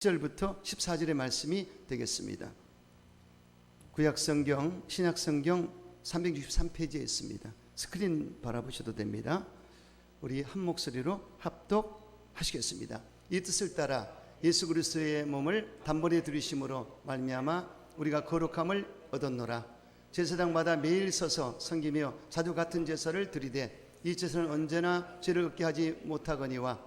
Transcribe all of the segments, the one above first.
1절부터 14절의 말씀이 되겠습니다. 구약성경, 신약성경 363페이지에 있습니다. 스크린 바라보셔도 됩니다. 우리 한 목소리로 합독하시겠습니다. 이 뜻을 따라 예수 그리스도의 몸을 단번에 들이심으로 말미암아 우리가 거룩함을 얻었노라. 제사장마다 매일 서서 섬기며 자주 같은 제사를 드리되 이 제사는 언제나 죄를 얻게 하지 못하거니와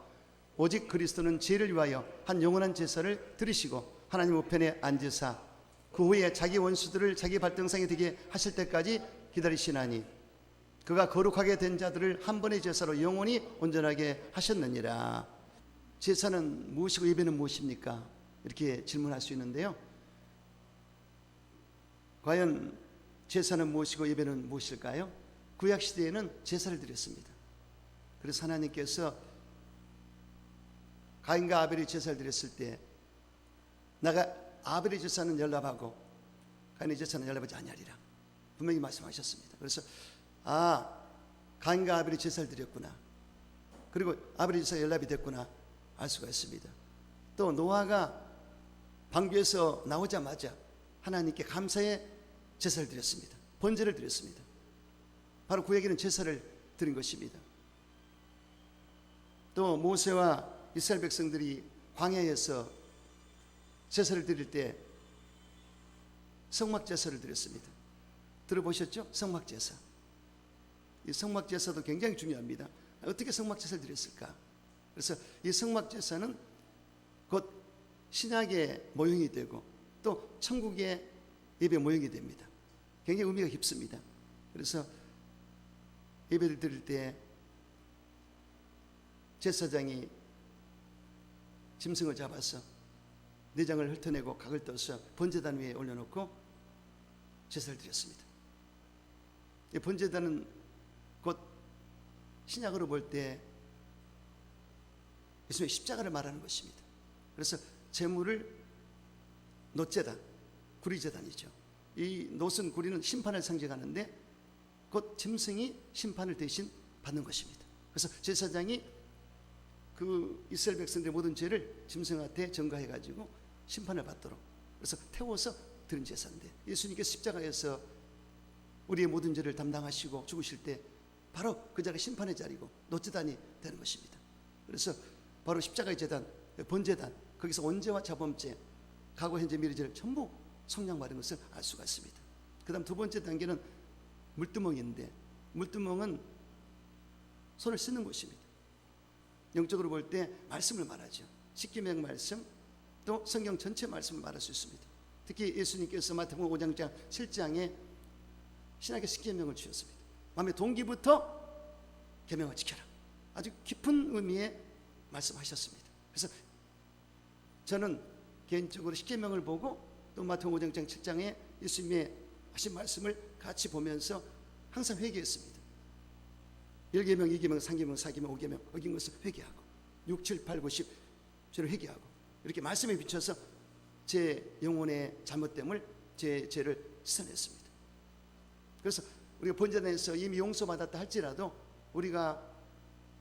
오직 그리스도는 죄를 위하여 한 영원한 제사를 드리시고 하나님 우편에 앉으사 그 후에 자기 원수들을 자기 발등상에 되게 하실 때까지 기다리시나니 그가 거룩하게 된 자들을 한 번의 제사로 영원히 온전하게 하셨느니라. 제사는 무엇이고 예배는 무엇입니까? 이렇게 질문할 수 있는데요, 과연 제사는 무엇이고 예배는 무엇일까요? 구약시대에는 제사를 드렸습니다. 그래서 하나님께서 가인과 아벨이 제사를 드렸을 때 내가 아벨의 제사는 연락하고 가인의 제사는 연락하지 아니하리라 분명히 말씀하셨습니다. 그래서 가인과 아벨이 제사를 드렸구나, 그리고 아벨의 제사가 연락이 됐구나 알 수가 있습니다. 또 노아가 방주에서 나오자마자 하나님께 감사의 제사를 드렸습니다. 번제를 드렸습니다. 바로 구약에는 제사를 드린 것입니다. 또 모세와 이스라엘 백성들이 광야에서 제사를 드릴 때 성막 제사를 드렸습니다. 들어보셨죠? 성막 제사. 이 성막 제사도 굉장히 중요합니다. 어떻게 성막 제사를 드렸을까? 그래서 이 성막 제사는 곧 신약의 모형이 되고 또 천국의 예배 모형이 됩니다. 굉장히 의미가 깊습니다. 그래서 예배를 드릴 때 제사장이 짐승을 잡아서 내장을 훑어내고 각을 떠서 번제단 위에 올려놓고 제사를 드렸습니다. 이 번제단은 곧 신약으로 볼 때 예수님의 십자가를 말하는 것입니다. 그래서 제물을 놋제단, 구리제단이죠. 이 놋은 구리는 심판을 상징하는데 곧 짐승이 심판을 대신 받는 것입니다. 그래서 제사장이 그 이스라엘 백성들의 모든 죄를 짐승한테 전가해 가지고 심판을 받도록, 그래서 태워서 드린 제사인데 예수님께서 십자가에서 우리의 모든 죄를 담당하시고 죽으실 때 바로 그 자리가 심판의 자리고 놋제단이 되는 것입니다. 그래서 바로 십자가의 제단, 번제단, 거기서 원죄와 자범죄, 과거 현재 미래죄를 전부 속량받은 것을 알 수가 있습니다. 그 다음 두 번째 단계는 물두멍인데, 물두멍은 손을 씻는 곳입니다. 영적으로 볼 때 말씀을 말하죠. 십계명 말씀, 또 성경 전체 말씀을 말할 수 있습니다. 특히 예수님께서 마태복음 5장 7장에 신약의 십계명을 주셨습니다. 마음의 동기부터 계명을 지켜라, 아주 깊은 의미의 말씀하셨습니다. 그래서 저는 개인적으로 십계명을 보고 또 마태복음 5장 7장에 예수님의 하신 말씀을 같이 보면서 항상 회개했습니다. 1계명, 2계명, 3계명, 4계명, 5계명 어긴 것을 회개하고 6, 7, 8, 9, 10 죄를 회개하고 이렇게 말씀에 비춰서 제 영혼의 잘못됨을, 제 죄를 씻어냈습니다. 그래서 우리가 번제단에서 이미 용서받았다 할지라도, 우리가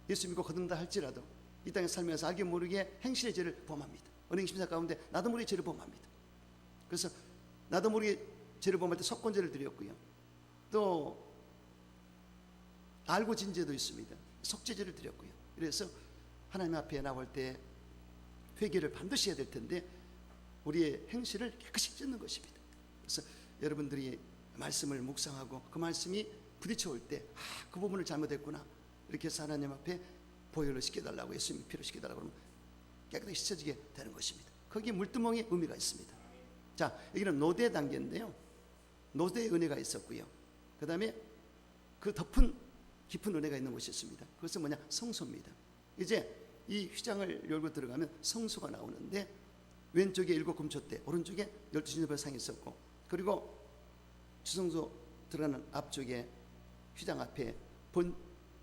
예수 믿고 거듭난다 할지라도 이 땅에 살면서 알게 모르게 행실의 죄를 범합니다. 은행 심사 가운데 나도 모르게 죄를 범합니다. 그래서 나도 모르게 죄를 범할 때 속건죄를 드렸고요, 또 알고 진 죄도 있습니다. 속죄죄를 드렸고요. 그래서 하나님 앞에 나올 때 회개를 반드시 해야 될 텐데 우리의 행실을 깨끗이 찢는 것입니다. 그래서 여러분들이 말씀을 묵상하고 그 말씀이 부딪혀 올 때 그 부분을 잘못했구나, 이렇게 해서 하나님 앞에 보혈로 씻겨달라고, 예수님의 피로 씻겨달라고 하면 깨끗하게 씻어지게 되는 것입니다. 거기에 물두멍의 의미가 있습니다. 자, 여기는 노대 단계인데요, 노대의 은혜가 있었고요, 그 다음에 그 덮은 깊은 은혜가 있는 곳이 있습니다. 그것은 뭐냐? 성소입니다. 이제 이 휘장을 열고 들어가면 성소가 나오는데 왼쪽에 7 금초대, 오른쪽에 12신의 상이 있었고, 그리고 주성소 들어가는 앞쪽에 휘장 앞에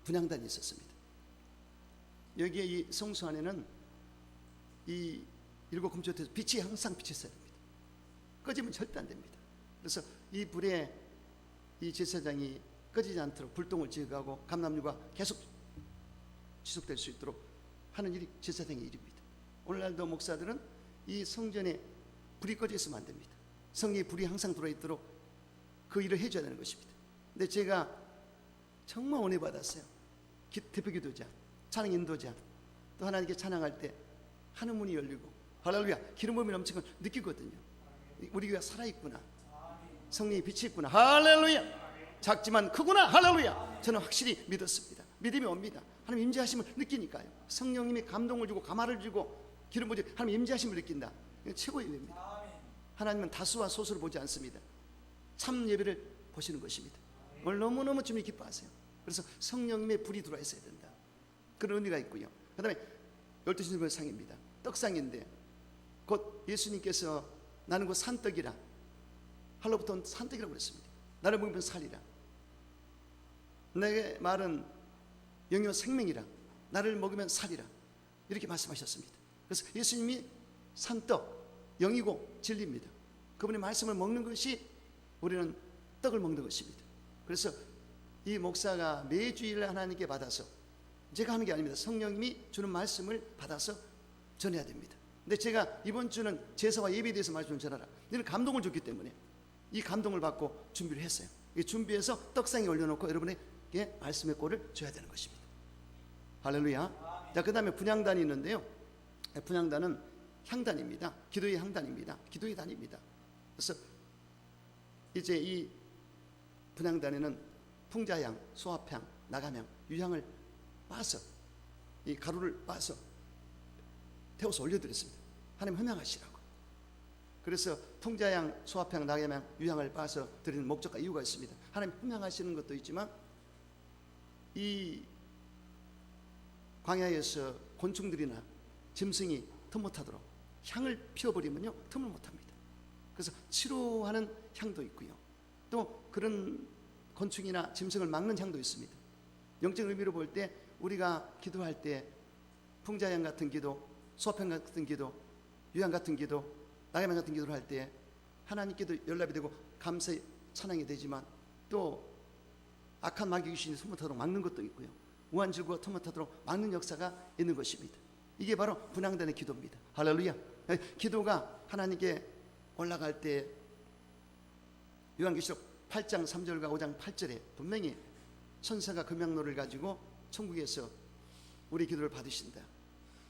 분향단이 있었습니다. 여기에 이 성소 안에는 이 7 금초대에서 빛이 항상 비쳤어야 됩니다. 꺼지면 절대 안 됩니다. 그래서 이 불에 이 제사장이 꺼지지 않도록 불똥을 지어가고 감람류가 계속 지속될 수 있도록 하는 일이 제사장의 일입니다. 오늘날도 목사들은 이 성전에 불이 꺼져 있으면 안 됩니다. 성령의 불이 항상 들어있도록 그 일을 해줘야 되는 것입니다. 근데 제가 정말 은혜 받았어요. 대표 기도자, 찬양 인도자, 또 하나님께 찬양할 때 하늘 문이 열리고 할렐루야 기름 부음이 넘치는 걸 느끼거든요. 우리 교회가 살아있구나, 성령의 빛이 있구나, 할렐루야. 작지만 크구나, 할렐루야. 저는 확실히 믿었습니다. 믿음이 옵니다. 하나님 임재하심을 느끼니까요. 성령님이 감동을 주고 감화를 주고 기름 부으시 하나님 임재하심을 느낀다. 이건 최고의 예배입니다. 하나님은 다수와 소수를 보지 않습니다. 참 예배를 보시는 것입니다. 오늘 너무너무 주님이 기뻐하세요. 그래서 성령님의 불이 들어와 있어야 된다. 그런 의미가 있고요. 그 다음에 12신의 상입니다. 떡상인데 곧 예수님께서 나는 곧 산떡이라, 할로부터 온 산떡이라고 그랬습니다. 나를 먹으면 살리라, 내 말은 영이요 생명이라, 나를 먹으면 살리라, 이렇게 말씀하셨습니다. 그래서 예수님이 산떡, 영이고 진리입니다. 그분의 말씀을 먹는 것이 우리는 떡을 먹는 것입니다. 그래서 이 목사가 매주일 하나님께 받아서, 제가 하는 게 아닙니다. 성령님이 주는 말씀을 받아서 전해야 됩니다. 근데 제가 이번 주는 제사와 예배에 대해서 말씀을 전하라, 이런 감동을 줬기 때문에 이 감동을 받고 준비를 했어요. 준비해서 떡상에 올려놓고 여러분에게 말씀의 꼴을 줘야 되는 것입니다. 할렐루야. 자, 그 다음에 분향단이 있는데요. 분향단은 향단입니다. 기도의 향단입니다. 기도의 단입니다. 그래서 이제 이 분향단에는 풍자향, 소합향, 나감향, 유향을 빻아서, 이 가루를 빻아서 태워서 올려드렸습니다. 하나님 흠양하시라고. 그래서 풍자향, 소합향, 나감향, 유향을 빻아서 드리는 목적과 이유가 있습니다. 하나님 흠양하시는 것도 있지만 이 광야에서 곤충들이나 짐승이 틈 못하도록 향을 피워버리면요 틈을 못합니다. 그래서 치료하는 향도 있고요, 또 그런 곤충이나 짐승을 막는 향도 있습니다. 영적 의미로 볼 때 우리가 기도할 때 풍자향 같은 기도, 소합향 같은 기도, 유향 같은 기도, 나감향 같은 기도를 할 때 하나님께도 연락이 되고 감사의 찬양이 되지만 또 악한 마귀 귀신이 틈 못하도록 막는 것도 있고요, 우한 질고가 틈 못하도록 막는 역사가 있는 것입니다. 이게 바로 분향단의 기도입니다. 할렐루야. 기도가 하나님께 올라갈 때 요한계시록 8장 3절과 5장 8절에 분명히 천사가 금향로를 가지고 천국에서 우리 기도를 받으신다,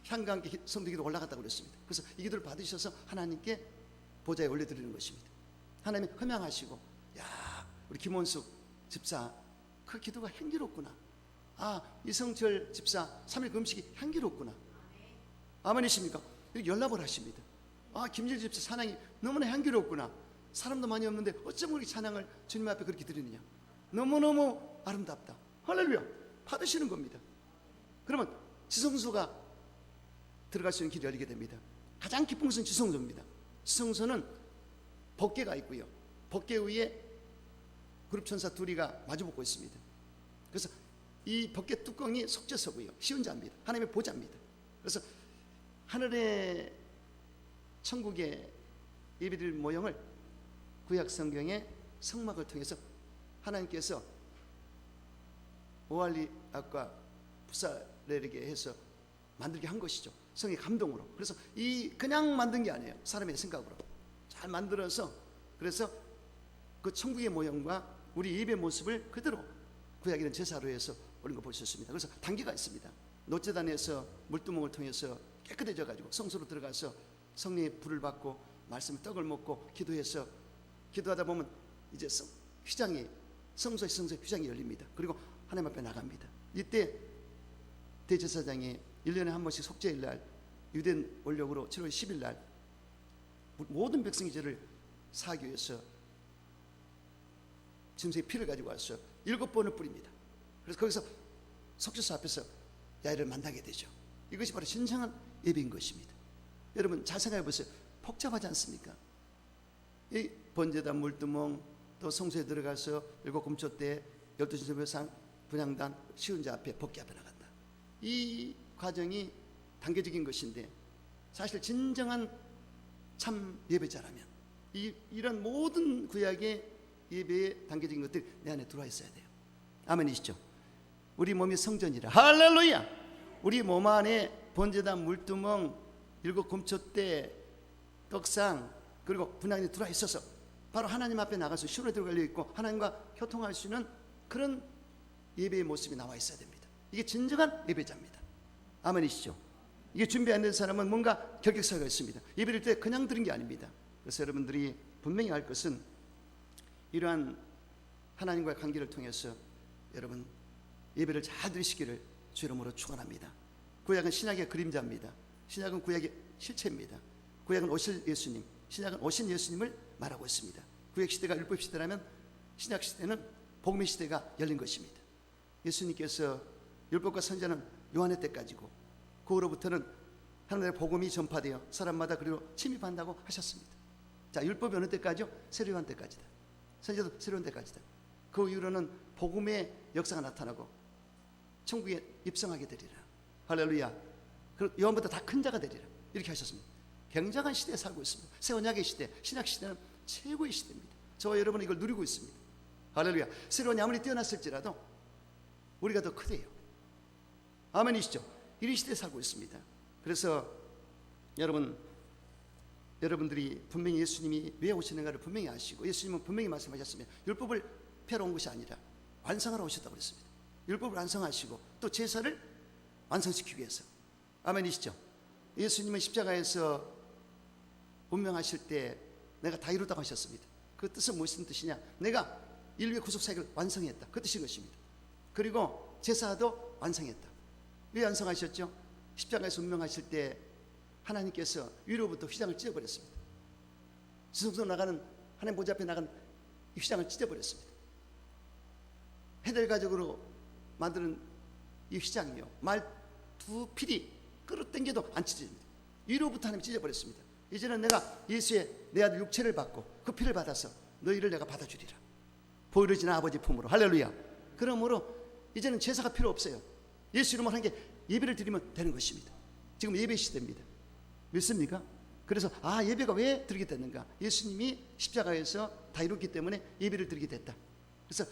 향과 함께 성도기도 올라갔다고 그랬습니다. 그래서 이 기도를 받으셔서 하나님께 보좌에 올려드리는 것입니다. 하나님이 흠양하시고, 야, 우리 김원숙 집사 그 기도가 향기롭구나, 아, 이성철 집사 3일 금식이 향기롭구나, 아멘이십니까? 이렇게 연락을 하십니다. 아, 김질 집사 찬양이 너무나 향기롭구나, 사람도 많이 없는데 어쩜 우리 찬양을 주님 앞에 그렇게 드리느냐, 너무너무 아름답다, 할렐루야, 받으시는 겁니다. 그러면 지성소가 들어갈 수 있는 길이 열리게 됩니다. 가장 깊은 곳은 지성소입니다. 지성소는 법궤가 있고요, 법궤 위에 그룹천사 둘이가 마주보고 있습니다. 그래서 이 법궤 뚜껑이 속죄서고요, 시운자입니다. 하나님의 보좌입니다. 그래서 하늘의 천국의 예배드릴 모형을 구약 성경의 성막을 통해서 하나님께서 오할리앗과 부사렐에게 해서 만들게 한 것이죠. 성의 감동으로. 그래서 이 그냥 만든 게 아니에요. 사람의 생각으로 잘 만들어서, 그래서 그 천국의 모형과 우리 예배 모습을 그대로 구약에는 제사로 해서 올린 거 볼 수 있습니다. 그래서 단계가 있습니다. 노제단에서 물두멍을 통해서 깨끗해져 가지고 성소로 들어가서 성령의 불을 받고 말씀의 떡을 먹고 기도해서, 기도하다 보면 이제 휘장이, 성소의 휘장이 열립니다. 그리고 하나님 앞에 나갑니다. 이때 대제사장이 1년에 한 번씩 속죄일 날, 유대인 원력으로 7월 10일 날 모든 백성의 죄를 사하기 위해서 짐승의 피를 가지고 와서 7번을 뿌립니다. 그래서 거기서 속죄소 앞에서 야훼를 만나게 되죠. 이것이 바로 진정한 예배인 것입니다. 여러분 잘 생각해 보세요. 복잡하지 않습니까? 이 번제단, 물두멍, 또 성소에 들어가서 7금초 때 12신의 분향단, 시운자 앞에 법궤 앞에 나간다. 이 과정이 단계적인 것인데, 사실 진정한 참 예배자라면 이런 모든 구약의 예배의 단계적인 것들이 내 안에 들어와 있어야 돼요. 아멘이시죠? 우리 몸이 성전이라, 할렐루야. 우리 몸 안에 번제단, 물두멍, 7금초 때, 떡상 그리고 분향이 들어와 있어서 바로 하나님 앞에 나가서 시온에 들어갈려 있고 하나님과 교통할 수 있는 그런 예배의 모습이 나와 있어야 됩니다. 이게 진정한 예배자입니다. 아멘이시죠? 이게 준비 안 된 사람은 뭔가 결격사가 있습니다. 예배를 때 그냥 드린 게 아닙니다. 그래서 여러분들이 분명히 알 것은 이러한 하나님과의 관계를 통해서 여러분 예배를 잘 드리시기를 주 이름으로 축원합니다. 구약은 신약의 그림자입니다. 신약은 구약의 실체입니다. 구약은 오실 예수님, 신약은 오신 예수님을 말하고 있습니다. 구약 시대가 율법 시대라면 신약 시대는 복음의 시대가 열린 것입니다. 예수님께서 율법과 선지자는 요한의 때까지고 그 후로부터는 하나님의 복음이 전파되어 사람마다 그리로 침입한다고 하셨습니다. 자, 율법이 어느 때까지요? 새로 요한 때까지다. 선지자도 새로운 때까지다. 그 이후로는 복음의 역사가 나타나고 천국에 입성하게 되리라. 할렐루야. 요한보다 다 큰 자가 되리라. 이렇게 하셨습니다. 굉장한 시대에 살고 있습니다. 새 언약의 시대, 신약 시대는 최고의 시대입니다. 저와 여러분은 이걸 누리고 있습니다. 할렐루야. 새로운 아무리 뛰어났을지라도 우리가 더 크대요. 아멘이시죠? 이런 시대에 살고 있습니다. 그래서 여러분들이 분명히 예수님이 왜 오시는가를 분명히 아시고 예수님은 분명히 말씀하셨습니다. 율법을 펴러 온 것이 아니라 완성하러 오셨다고 그랬습니다. 율법을 완성하시고 또 제사를 완성시키기 위해서. 아멘이시죠? 예수님은 십자가에서 운명하실 때 내가 다 이루었다고 하셨습니다. 그 뜻은 무슨 뜻이냐? 내가 인류의 구속사역을 완성했다. 그 뜻인 것입니다. 그리고 제사도 완성했다. 왜 완성하셨죠? 십자가에서 운명하실 때 하나님께서 위로부터 휘장을 찢어버렸습니다. 지성소로 나가는 하나님 보좌 앞에 나간 이 휘장을 찢어버렸습니다. 헤델 가죽으로 만드는 이 휘장이요, 말 두 필이 끌어당겨도 안 찢어집니다. 위로부터 하나님 찢어버렸습니다. 이제는 내가 예수의 내 아들 육체를 받고 그 피를 받아서 너희를 내가 받아주리라. 보이르지는 아버지 품으로. 할렐루야. 그러므로 이제는 제사가 필요 없어요. 예수 이름으로 한 게 예배를 드리면 되는 것입니다. 지금 예배 시대입니다. 믿습니까? 그래서 예배가 왜 드리게 됐는가? 예수님이 십자가에서 다 이뤘기 때문에 예배를 드리게 됐다. 그래서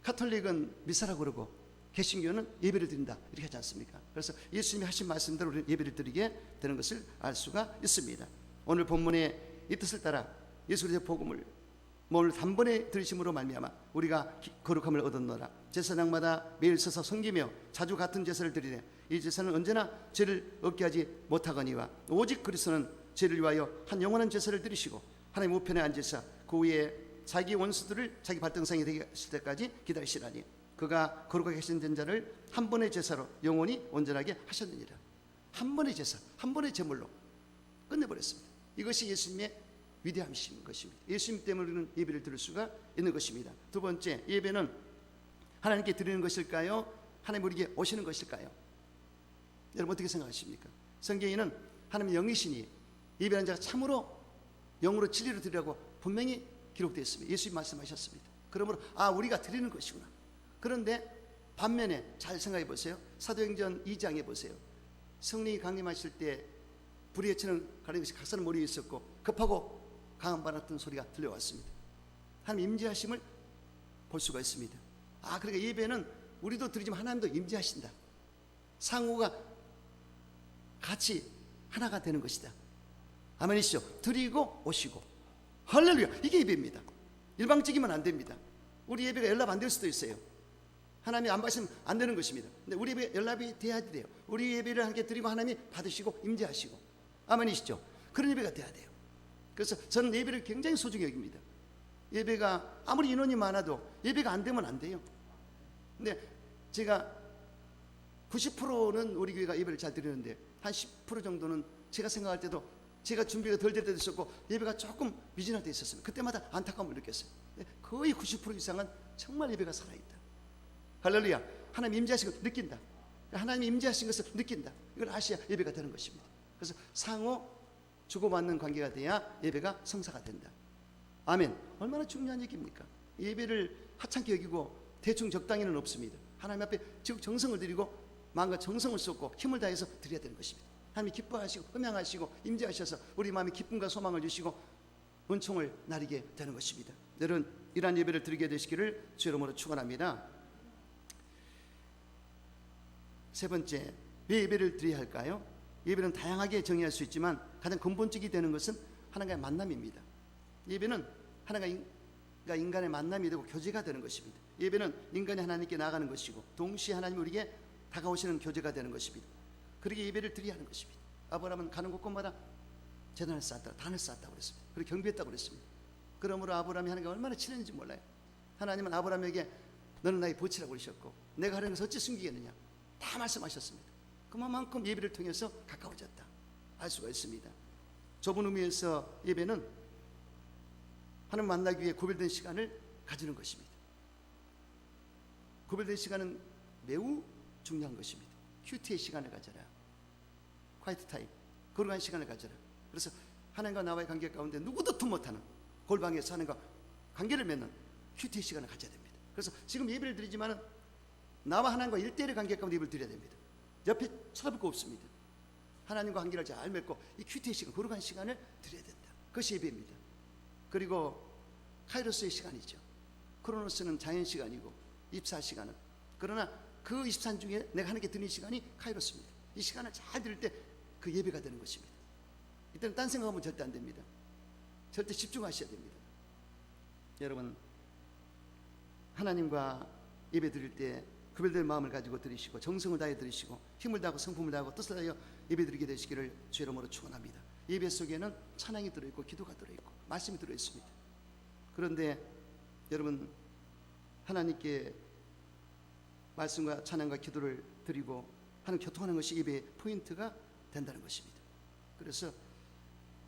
가톨릭은 미사라고 그러고 개신교는 예배를 드린다 이렇게 하지 않습니까? 그래서 예수님이 하신 말씀대로 우리는 예배를 드리게 되는 것을 알 수가 있습니다. 오늘 본문의 이 뜻을 따라 예수 그리스도의 복음을 오늘 단번에 들으심으로 말미암아 우리가 거룩함을 얻었노라. 제사장마다 매일 서서 섬기며 자주 같은 제사를 드리되 이 제사는 언제나 죄를 얻게 하지 못하거니와 오직 그리스도는 죄를 위하여 한 영원한 제사를 드리시고 하나님 우편에 앉으사 그 위에 자기 원수들을 자기 발등상에 되게 하실 때까지 기다리시라니 그가 거룩하게 하신 자를 한 번의 제사로 영원히 온전하게 하셨느니라. 한 번의 제사, 한 번의 제물로 끝내버렸습니다. 이것이 예수님의 위대함이신 것입니다. 예수님 때문에 우리는 예배를 드릴 수가 있는 것입니다. 두 번째, 예배는 하나님께 드리는 것일까요? 하나님 우리에게 오시는 것일까요? 여러분 어떻게 생각하십니까? 성경에는 하나님의 영이시니 예배하는 자가 참으로 영으로 진리로 드리라고 분명히 기록되어 있습니다. 예수님 말씀하셨습니다. 그러므로 우리가 드리는 것이구나. 그런데 반면에 잘 생각해 보세요. 사도행전 2장에 보세요. 성령이 강림하실 때 불이 헤치는 가는 것이 각사는 머리에 있었고 급하고 강한 바람 같은 소리가 들려왔습니다. 하나님 임재하심을 볼 수가 있습니다. 그러니까 예배는 우리도 드리지만 하나님도 임재하신다. 상호가 같이 하나가 되는 것이다. 아멘이시죠? 드리고 오시고. 할렐루야. 이게 예배입니다. 일방적이면 안 됩니다. 우리 예배가 연락 안 될 수도 있어요. 하나님이 안 받으시면 안 되는 것입니다. 근데 우리 예배 연락이 돼야 돼요. 우리 예배를 함께 드리고 하나님이 받으시고 임재하시고. 아멘이시죠? 그런 예배가 돼야 돼요. 그래서 저는 예배를 굉장히 소중히 여깁니다. 예배가 아무리 인원이 많아도 예배가 안 되면 안 돼요. 근데 제가 90%는 우리 교회가 예배를 잘 드리는데 한 10% 정도는 제가 생각할 때도 제가 준비가 덜 될 때도 있었고 예배가 조금 미진할 때 있었습니다. 그때마다 안타까움을 느꼈어요. 거의 90% 이상은 정말 예배가 살아있다. 할렐루야. 하나님 임재하신 것을 느낀다. 하나님 임재하신 것을 느낀다. 이걸 아셔야 예배가 되는 것입니다. 그래서 상호 주고받는 관계가 돼야 예배가 성사가 된다. 아멘. 얼마나 중요한 얘기입니까? 예배를 하찮게 여기고 대충 적당히는 없습니다. 하나님 앞에 즉 정성을 드리고 마음과 정성을 쏟고 힘을 다해서 드려야 되는 것입니다. 하나님이 기뻐하시고 흠양하시고 임재하셔서 우리 마음에 기쁨과 소망을 주시고 은총을 나리게 되는 것입니다. 여러분 이러한 예배를 드리게 되시기를 주 이름으로 축원합니다. 세 번째, 왜 예배를 드려야 할까요? 예배는 다양하게 정의할 수 있지만 가장 근본적이 되는 것은 하나님과의 만남입니다. 예배는 하나님과 인간의 만남이 되고 교제가 되는 것입니다. 예배는 인간이 하나님께 나아가는 것이고 동시에 하나님이 우리에게 다가오시는 교제가 되는 것입니다. 그렇게 예배를 드려야 하는 것입니다. 아브라함은 가는 곳곳마다 제단을 쌓았다, 단을 쌓았다고 그랬습니다. 그리고 경배했다고 그랬습니다. 그러므로 아브라함이 하나님과 얼마나 친했는지 몰라요. 하나님은 아브라함에게 너는 나의 보치라고 그러셨고 내가 하는 것을 어찌 숨기겠느냐 다 말씀하셨습니다. 그만큼 예배를 통해서 가까워졌다 알 수가 있습니다. 좁은 의미에서 예배는 하나님 만나기 위해 구별된 시간을 가지는 것입니다. 구별된 시간은 매우 중요한 것입니다. 큐티의 시간을 가져라, 콰이트 타임, 거룩한 시간을 가져라. 그래서 하나님과 나와의 관계 가운데 누구도 틈 못하는 골방에서 하나님과 관계를 맺는 큐티의 시간을 가져야 됩니다. 그래서 지금 예배를 드리지만은 나와 하나님과 1대1의 관계 가운데 예배를 드려야 됩니다. 옆에 쳐다볼 거 없습니다. 하나님과 관계를 잘 맺고 이 큐티의 시간, 거룩한 시간을 드려야 된다. 그것이 예배입니다. 그리고 카이로스의 시간이죠. 크로노스는 자연 시간이고 24시간은, 그러나 그 24시간 중에 내가 하나님께 드리는 시간이 카이로스입니다. 이 시간을 잘 드릴 때 그 예배가 되는 것입니다. 이때는 딴 생각하면 절대 안 됩니다. 절대 집중하셔야 됩니다. 여러분, 하나님과 예배 드릴 때 구별된 마음을 가지고 드리시고 정성을 다해 드리시고 힘을 다하고 성품을 다하고 뜻을 다하여 예배 드리게 되시기를 주의 이름으로 축원합니다. 예배 속에는 찬양이 들어있고 기도가 들어있고 말씀이 들어있습니다. 그런데 여러분, 하나님께 말씀과 찬양과 기도를 드리고 하나님 교통하는 것이 예배의 포인트가 된다는 것입니다. 그래서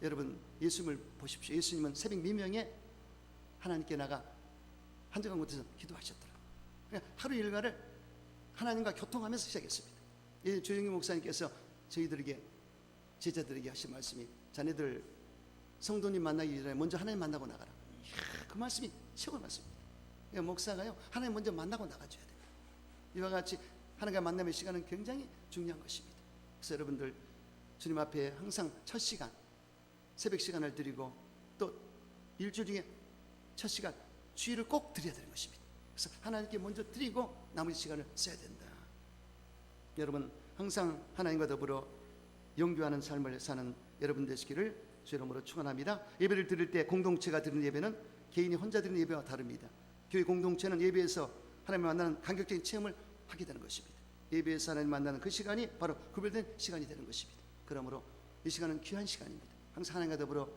여러분, 예수님을 보십시오. 예수님은 새벽 미명에 하나님께 나가 한적한 곳에서 기도하셨더라고요. 그러니까 하루 일과를 하나님과 교통하면서 시작했습니다. 조영희 목사님께서 저희들에게, 제자들에게 하신 말씀이 자네들 성도님 만나기 전에 먼저 하나님 만나고 나가라. 그 말씀이 최고의 말씀입니다. 그러니까 목사가요, 하나님 먼저 만나고 나가줘야 돼요. 이와 같이 하나님과 만남의 시간은 굉장히 중요한 것입니다. 그래서 여러분들 주님 앞에 항상 첫 시간, 새벽 시간을 드리고 또 일주일 중에 첫 시간 주일을 꼭 드려야 되는 것입니다. 그래서 하나님께 먼저 드리고 나머지 시간을 써야 된다. 여러분, 항상 하나님과 더불어 영교하는 삶을 사는 여러분 되시기를 주의 이름으로 축원합니다. 예배를 드릴 때 공동체가 드리는 예배는 개인이 혼자 드리는 예배와 다릅니다. 교회 공동체는 예배에서 하나님을 만나는 감격적인 체험을 하게 되는 것입니다. 예배에서 하나님 만나는 그 시간이 바로 구별된 시간이 되는 것입니다. 그러므로 이 시간은 귀한 시간입니다. 항상 하나님과 더불어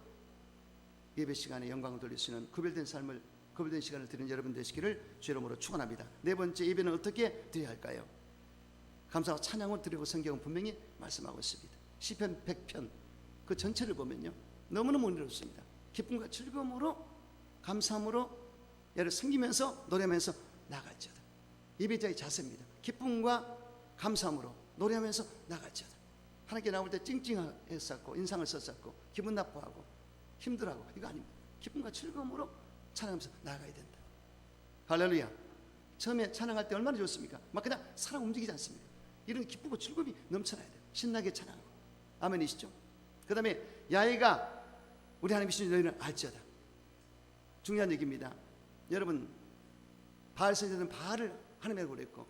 예배 시간에 영광을 돌릴 수 있는 구별된 삶을, 구별된 시간을 드리는 여러분 되시기를 주의 이름으로 축원합니다. 네 번째, 예배는 어떻게 드려야 할까요? 감사와 찬양을 드리고 성경은 분명히 말씀하고 있습니다. 시편 100편 그 전체를 보면요, 너무너무 은혜롭습니다. 기쁨과 즐거움으로 감사함으로 얘를 섬기면서 노래하면서 나갈지어다. 예배자의 자세입니다. 기쁨과 감사함으로 노래하면서 나갈지어다. 하나님께 나올 때 찡찡했었고 인상을 썼었고 기분 나빠하고 힘들어하고 이거 아닙니다. 기쁨과 즐거움으로 찬양하면서 나가야 된다. 할렐루야. 처음에 찬양할 때 얼마나 좋습니까? 막 그냥 사람 움직이지 않습니까? 이런 기쁘고 즐거움이 넘쳐나야 돼요. 신나게 찬양하고. 아멘이시죠? 그 다음에 야훼가 우리 하나님이신 너희는 알지어다. 중요한 얘기입니다. 여러분, 바알 선지자들은 바알을 하나님이라고 그랬고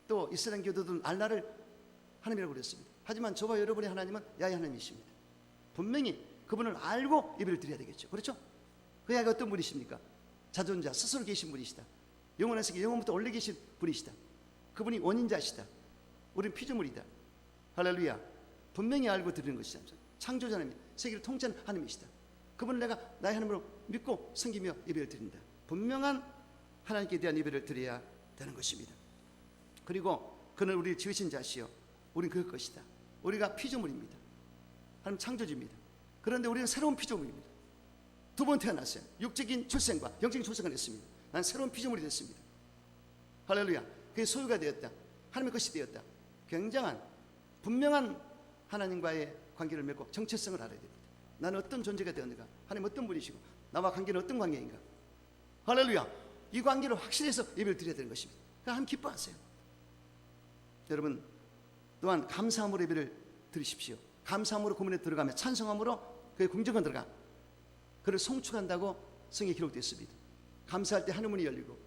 또 이스라엘 교도들은 알라를 하나님이라고 그랬습니다. 하지만 저와 여러분의 하나님은 야훼 하나님이십니다. 분명히 그분을 알고 예배를 드려야 되겠죠. 그렇죠? 그 야훼가 어떤 분이십니까? 자존자, 스스로 계신 분이시다. 영원한 세계 영원부터 원래 계신 분이시다. 그분이 원인자시다. 우리는 피조물이다. 할렐루야. 분명히 알고 드리는 것이다. 창조자 하나님, 세계를 통치하는 하나님이시다. 그분을 내가 나의 하나님으로 믿고 섬기며 예배를 드린다. 분명한 하나님께 대한 예배를 드려야 되는 것입니다. 그리고 그는 우리를 지으신 자시요 우린 그의 것이다. 우리가 피조물입니다. 하나님 창조주입니다. 그런데 우리는 새로운 피조물입니다. 두 번 태어났어요. 육적인 출생과 영적인 출생을 했습니다. 난 새로운 피조물이 됐습니다. 할렐루야. 그의 소유가 되었다. 하나님의 것이 되었다. 굉장한 분명한 하나님과의 관계를 맺고 정체성을 알아야 됩니다. 나는 어떤 존재가 되었는가? 하나님 어떤 분이시고 나와 관계는 어떤 관계인가? 할렐루야. 이 관계를 확실해서 예배를 드려야 되는 것입니다. 그러니까 하나님 기뻐하세요. 여러분, 또한 감사함으로 예배를 드리십시오. 감사함으로 구문에 들어가며 찬송함으로 그의 궁정에 들어가 그를 송축한다고 성경에 기록되어 있습니다. 감사할 때 하늘문이 열리고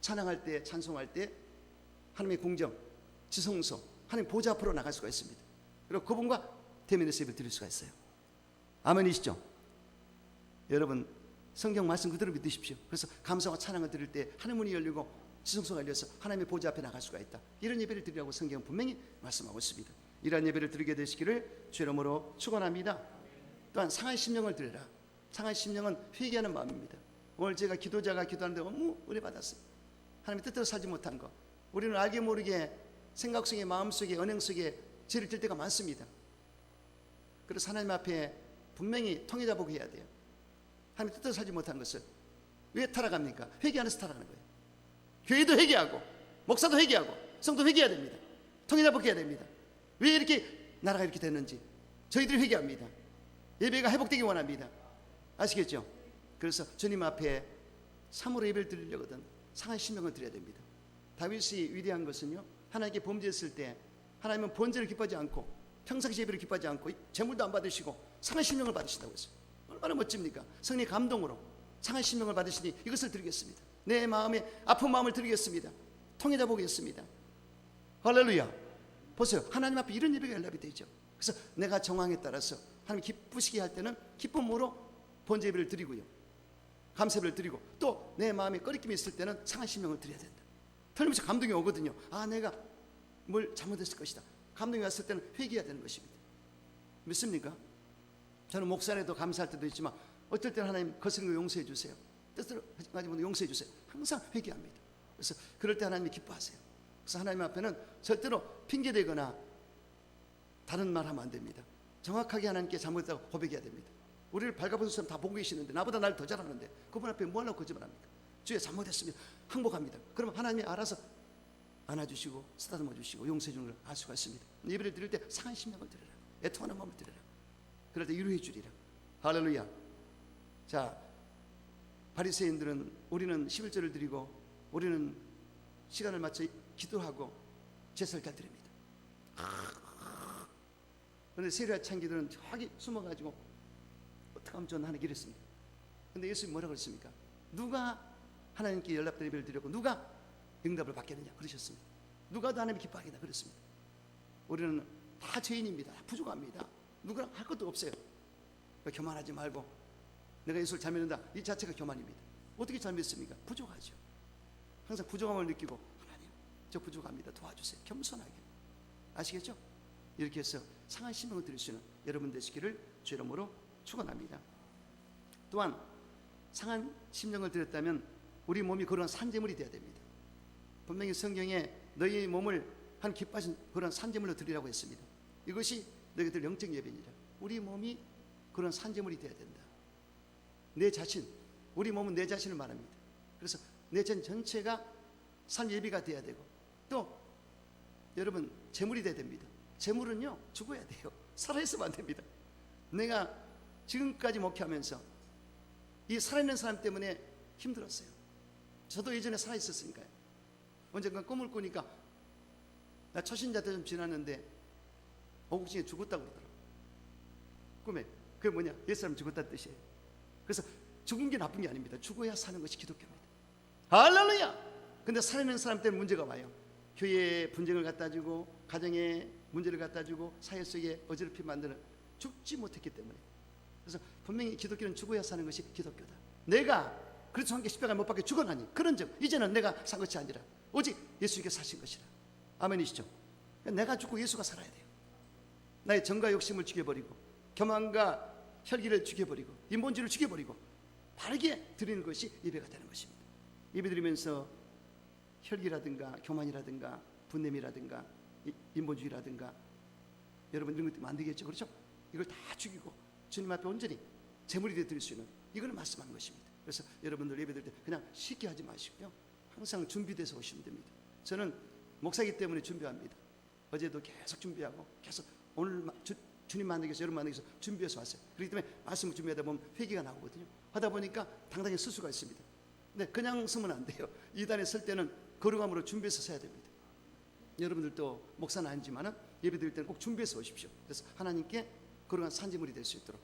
찬양할 때, 찬송할 때 하나님의 궁정, 지성소, 하나님 보좌 앞으로 나갈 수가 있습니다. 그리고 그분과 대면에서 예배를 드릴 수가 있어요. 아멘이시죠? 여러분 성경 말씀 그대로 믿으십시오. 그래서 감사와 찬양을 드릴 때 하늘 문이 열리고 지성소가 열려서 하나님의 보좌 앞에 나갈 수가 있다. 이런 예배를 드리라고 성경은 분명히 말씀하고 있습니다. 이러한 예배를 드리게 되시기를 주 이름으로 축원합니다. 또한 상한 심령을 드려라. 상한 심령은 회개하는 마음입니다. 오늘 제가 기도자가 기도하는데 너무 은혜 받았어요. 하나님의 뜻대로 살지 못한 거, 우리는 알게 모르게 생각 속에 마음 속에 언행 속에 죄를 질 때가 많습니다. 그래서 하나님 앞에 분명히 통해자보고 해야 돼요. 하나님 뜻대로 살지 못한 것을 왜 타락합니까? 회개하면서 타락하는 거예요. 교회도 회개하고 목사도 회개하고 성도 회개해야 됩니다. 통해자보고 해야 됩니다. 왜 이렇게 나라가 이렇게 됐는지 저희들이 회개합니다. 예배가 회복되기 원합니다. 아시겠죠? 그래서 주님 앞에 참으로 예배를 드리려거든 상한 심령을 드려야 됩니다. 다윗이 위대한 것은요, 하나님께 범죄했을 때 하나님은 번제를 기뻐하지 않고 평상시 예배를 기뻐하지 않고 제물도 안 받으시고 상한 심령을 받으신다고 했어요. 얼마나 멋집니까? 성령의 감동으로 상한 심령을 받으시니 이것을 드리겠습니다. 내 마음에 아픈 마음을 드리겠습니다. 통해자 보겠습니다. 할렐루야. 보세요. 하나님 앞에 이런 예배가 연락이 되죠. 그래서 내가 정황에 따라서 하나님 기쁘시게 할 때는 기쁨으로 번제 예배를 드리고요, 감사예배를 드리고, 또 내 마음에 꺼리낌이 있을 때는 상한 심령을 드려야 된다. 틀림없이 감동이 오거든요. 아, 내가 뭘 잘못했을 것이다. 감동이 왔을 때는 회개해야 되는 것입니다. 믿습니까? 저는 목사에도 감사할 때도 있지만 어떨 때는 하나님 거스른 거 용서해 주세요. 뜻대로 하지 못해 용서해 주세요. 항상 회개합니다. 그래서 그럴 때 하나님이 기뻐하세요. 그래서 하나님 앞에는 절대로 핑계대거나 다른 말 하면 안 됩니다. 정확하게 하나님께 잘못했다고 고백해야 됩니다. 우리를 발가벗은 사람 다 보고 계시는데 나보다 날 더 잘하는데 그분 앞에 뭐 하려고 거짓말합니까? 주여 잘못했습니다. 항복합니다. 그럼 하나님이 알아서 안아주시고 쓰다듬어 주시고 용서해 주는 걸 알 수가 있습니다. 예배를 드릴 때 상한 심령을 드려라. 애통하는 마음을 드려라. 그럴 때 위로해 주리라. 할렐루야. 자, 바리새인들은 우리는 11절을 드리고 우리는 시간을 맞춰 기도하고 제사를 잘 드립니다. 그런데 세리와 창기들은 저기 숨어가지고 어떻게 하면 좋나 하는 길을 했습니다. 그런데 예수님이 뭐라고 그랬습니까? 누가 하나님께 연락된 예배를 드렸고 누가 응답을 받겠느냐 그러셨습니다. 누가 더 하나님이 기뻐하겠나 그랬습니다. 우리는 다 죄인입니다. 다 부족합니다. 누구랑 할 것도 없어요. 교만하지 말고 내가 예수를 잘 믿는다 이 자체가 교만입니다. 어떻게 잘 믿습니까? 부족하죠. 항상 부족함을 느끼고 하나님 저 부족합니다 도와주세요. 겸손하게. 아시겠죠? 이렇게 해서 상한 심령을 드릴 수 있는 여러분 되시기를 주 이름으로 축원합니다. 또한 상한 심령을 드렸다면 우리 몸이 그런 산제물이 되어야 됩니다. 분명히 성경에 너희 몸을 한 기뻐하신 그런 산제물로 드리라고 했습니다. 이것이 너희들 영적 예배니라. 우리 몸이 그런 산제물이 되어야 된다. 내 자신, 우리 몸은 내 자신을 말합니다. 그래서 내 자신 전체가 산 예비가 되어야 되고, 또 여러분 재물이 되어야 됩니다. 재물은요 죽어야 돼요. 살아있으면 안 됩니다. 내가 지금까지 목회하면서 이 살아있는 사람 때문에 힘들었어요. 저도 예전에 살아있었으니까요. 언젠가 꿈을 꾸니까 나 초신자 때 좀 지났는데 오국중에 죽었다고 그러더라고요. 꿈에. 그게 뭐냐? 옛사람 죽었다는 뜻이에요. 그래서 죽은 게 나쁜 게 아닙니다. 죽어야 사는 것이 기독교입니다. 할렐루야. 근데 살아있는 사람 때문에 문제가 와요. 교회에 분쟁을 갖다 주고 가정에 문제를 갖다 주고 사회 속에 어지럽히 만드는, 죽지 못했기 때문에. 그래서 분명히 기독교는 죽어야 사는 것이 기독교다. 내가 그리스도 함께 십자가에 못 박혀 죽어나니 그런즉 이제는 내가 산 것이 아니라 오직 예수님께 사신 것이라. 아멘이시죠? 내가 죽고 예수가 살아야 돼요. 나의 정과 욕심을 죽여버리고 교만과 혈기를 죽여버리고 인본주의를 죽여버리고 바르게 드리는 것이 예배가 되는 것입니다. 예배 드리면서 혈기라든가 교만이라든가 분냄이라든가 인본주의라든가 여러분 이런 것들 안 되겠죠. 그렇죠? 이걸 다 죽이고 주님 앞에 온전히 제물이 되어 드릴 수 있는 이걸 말씀하는 것입니다. 그래서 여러분들 예배 드릴 때 그냥 쉽게 하지 마시고요, 항상 준비돼서 오시면 됩니다. 저는 목사이기 때문에 준비합니다. 어제도 계속 준비하고 계속 오늘 주님 만나기 위해서, 여러분 만나기 위해서 준비해서 왔어요. 그렇기 때문에 말씀을 준비하다 보면 회개가 나오거든요. 하다 보니까 당당히 쓸 수가 있습니다. 근데 그냥 쓰면 안 돼요. 이단에 설 때는 거룩함으로 준비해서 서야 됩니다. 여러분들도 목사는 아니지만 예배 드릴 때는 꼭 준비해서 오십시오. 그래서 하나님께 거룩한 산지물이 될 수 있도록.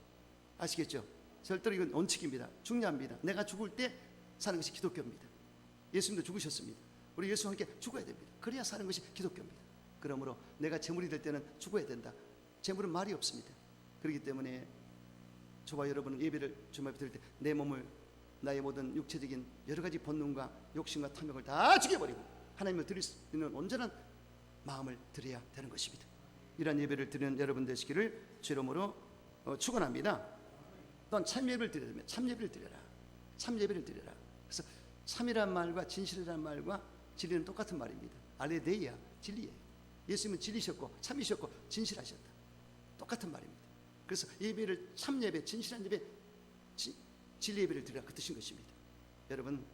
아시겠죠? 절대로 이건 원칙입니다. 중요합니다. 내가 죽을 때 사는 것이 기독교입니다. 예수님도 죽으셨습니다. 우리 예수와 함께 죽어야 됩니다. 그래야 사는 것이 기독교입니다. 그러므로 내가 재물이 될 때는 죽어야 된다. 재물은 말이 없습니다. 그렇기 때문에 저와 여러분은 예배를 주님 앞에 드릴 때 내 몸을 나의 모든 육체적인 여러 가지 본능과 욕심과 탐욕을 다 죽여버리고 하나님을 드릴 수 있는 온전한 마음을 드려야 되는 것입니다. 이러한 예배를 드리는 여러분 되시기를 주 이름으로 축원합니다. 또한 참예배를 드려야 됩니다. 참예배를 드려라. 참예배를 드려라. 그래서 참이란 말과 진실이란 말과 진리는 똑같은 말입니다. 알레데이아, 진리예요. 예수님은 진리셨고 참이셨고 진실하셨다. 똑같은 말입니다. 그래서 예배를 참예배, 진실한 예배, 진리 예배를 드리라 그 뜻인 것입니다. 여러분,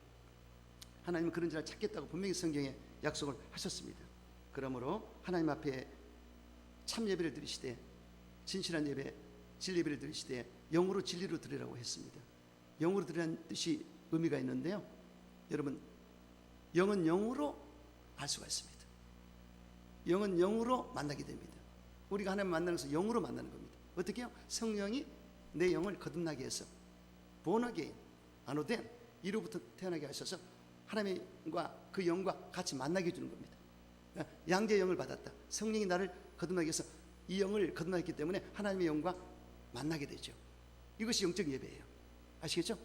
하나님은 그런 자를 찾겠다고 분명히 성경에 약속을 하셨습니다. 그러므로 하나님 앞에 참 예배를 드리시되 진실한 예배, 진리 예배를 드리시되 영으로 진리로 드리라고 했습니다. 영으로 드리라는 뜻이 의미가 있는데요. 여러분, 영은 영으로 알 수가 있습니다. 영은 영으로 만나게 됩니다. 우리가 하나님 만나는 것은 영으로 만나는 겁니다. 어떻게 해요? 성령이 내 영을 거듭나게 해서 born again, 안호된 이로부터 태어나게 하셔서 하나님과 그 영과 같이 만나게 해주는 겁니다. 양자의 영을 받았다. 성령이 나를 거듭나게 해서 이 영을 거듭나게 했기 때문에 하나님의 영과 만나게 되죠. 이것이 영적 예배예요. 아시겠죠?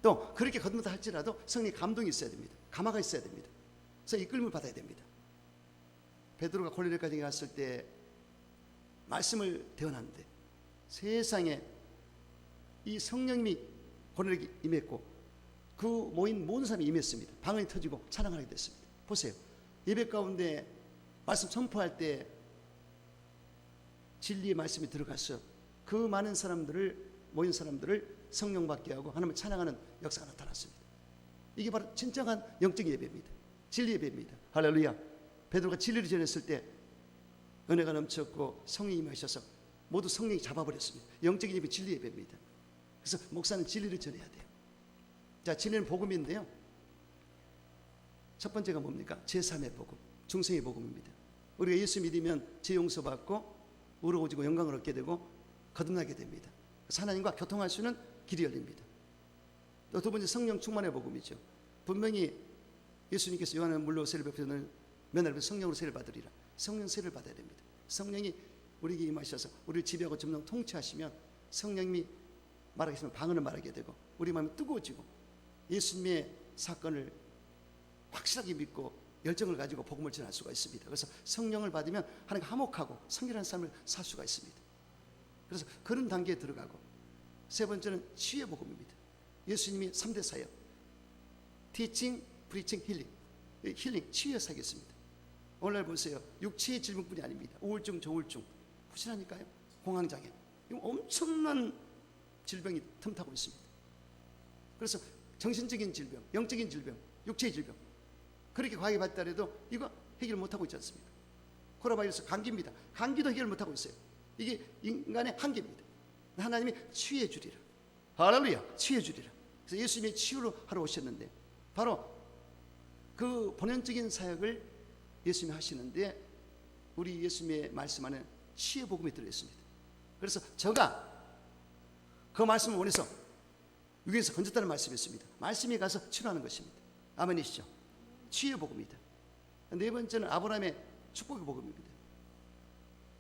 또 그렇게 거듭나다 할지라도 성령의 감동이 있어야 됩니다. 감화가 있어야 됩니다. 그래서 이끌림을 받아야 됩니다. 베드로가 골리앗까지 갔을 때 말씀을 대언하는데 세상에 이 성령님이 골리앗에게 임했고 그 모인 모든 사람이 임했습니다. 방언이 터지고 찬양하게 됐습니다. 보세요. 예배 가운데 말씀 선포할 때 진리의 말씀이 들어가서 그 많은 사람들을 모인 사람들을 성령 받게 하고 하나님을 찬양하는 역사가 나타났습니다. 이게 바로 진정한 영적 예배입니다. 진리 예배입니다. 할렐루야. 베드로가 진리를 전했을 때 은혜가 넘쳤고 성령이 임하셔서 모두 성령이 잡아버렸습니다. 영적인 예배 진리 예배입니다. 그래서 목사는 진리를 전해야 돼요. 자, 진리는 복음인데요. 첫 번째가 뭡니까? 제3의 복음, 중생의 복음입니다. 우리가 예수 믿으면 죄 용서받고 의로워지고 영광을 얻게 되고 거듭나게 됩니다. 그래서 하나님과 교통할 수 있는 길이 열립니다. 또 두 번째 성령 충만의 복음이죠. 분명히 예수님께서 요한은 물로 세를 베푸는 면을 성령으로 세를 받으리라. 성령 세를 받아야 됩니다. 성령이 우리에게 임하셔서 우리를 지배하고 점령 통치하시면 성령님이 말하겠으면 방언을 말하게 되고 우리 마음이 뜨거워지고 예수님의 사건을 확실하게 믿고 열정을 가지고 복음을 전할 수가 있습니다. 그래서 성령을 받으면 하나님과 화목하고 성결한 삶을 살 수가 있습니다. 그래서 그런 단계에 들어가고 세 번째는 치유의 복음입니다. 예수님이 3대 사역 티칭, 프리칭, 힐링. 힐링, 치유의 사역이었습니다. 오늘날 보세요. 육체의 질병뿐이 아닙니다. 우울증, 조울증 혹시라니까요. 공황장애 엄청난 질병이 틈타고 있습니다. 그래서 정신적인 질병, 영적인 질병, 육체의 질병 그렇게 과학이 발달해도 이거 해결 못하고 있지 않습니까? 코로나바이러스 감기입니다. 감기도 해결 못하고 있어요. 이게 인간의 한계입니다. 하나님이 치유해 주리라. 할렐루야. 치유해 주리라. 그래서 예수님이 치유를 하러 오셨는데 바로 그 본연적인 사역을 예수님이 하시는데 우리 예수님의 말씀 안에 치유의 복음이 들어있습니다. 그래서 저가 그 말씀을 원해서 위에서 건졌다는 말씀이었습니다. 말씀이 가서 치료하는 것입니다. 아멘이시죠? 치유의 복음이다. 네 번째는 아브라함의 축복의 복음입니다.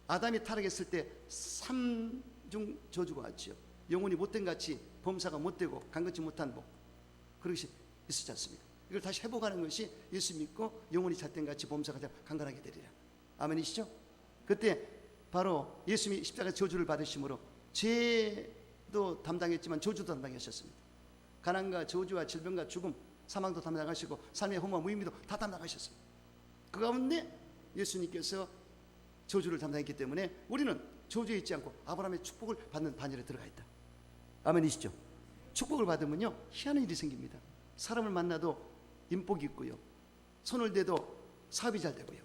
아담이 타락했을 때 삼중 저주가 왔죠. 영혼이 못된 같이 범사가 못되고 강건치 못한 복 그것이 있었지 않습니까? 이걸 다시 회복하는 것이 예수 믿고 영혼이 잣된 같이 범사가 강건하게 되리라. 아멘이시죠? 그때 바로 예수님이 십자가 저주를 받으심으로 죄도 담당했지만 저주도 담당하셨습니다. 가난과 저주와 질병과 죽음 사망도 담당하시고 삶의 허무와 무의미도 다 담당하셨습니다. 그 가운데 예수님께서 저주를 담당했기 때문에 우리는 저주에 있지 않고 아브라함의 축복을 받는 반열에 들어가 있다. 아멘이시죠? 축복을 받으면요 희한한 일이 생깁니다. 사람을 만나도 인복이 있고요. 손을 대도 사업이 잘 되고요.